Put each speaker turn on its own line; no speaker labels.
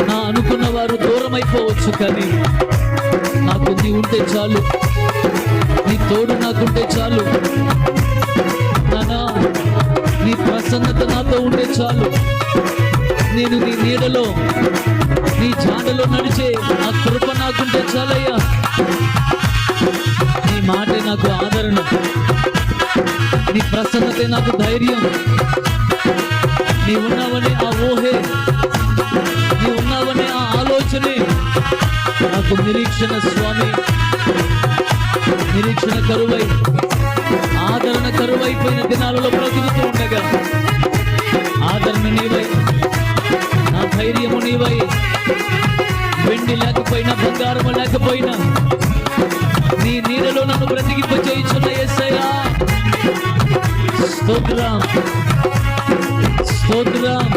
నా అనుకున్న వారు దూరం అయిపోవచ్చు, కానీ నాకు నీ ఉంటే చాలు, నీ తోడు నాకుంటే చాలు నానా. నీ ప్రసన్నత నాతో ఉంటే చాలు. నేను నీ నీడలో, నీ జాడలో నడిచే ఆ కృప నాకుంటే చాలయ్యా. నీ మాటే నాకు ఆదరణ, నీ ప్రసన్నతే నాకు ధైర్యం. నీ ఉన్నావని ఆ ఊహే, నీ ఉన్నావని ఆ ఆలోచనే నాకు నిరీక్షణ స్వామి. నిరీక్షణ కరువై, ఆదరణ కరువైపోయిన దినాలలో బ్రతుకుతూ ఉండగా ఆదరణ నీవై, నా ధైర్యము నీవై. వెండి లేకపోయినా, బంగారము లేకపోయినా నీ నీడలో నన్ను బ్రతికింపచేయుచున్న యేసయ్యా, స్తోత్రం స్తోత్రం.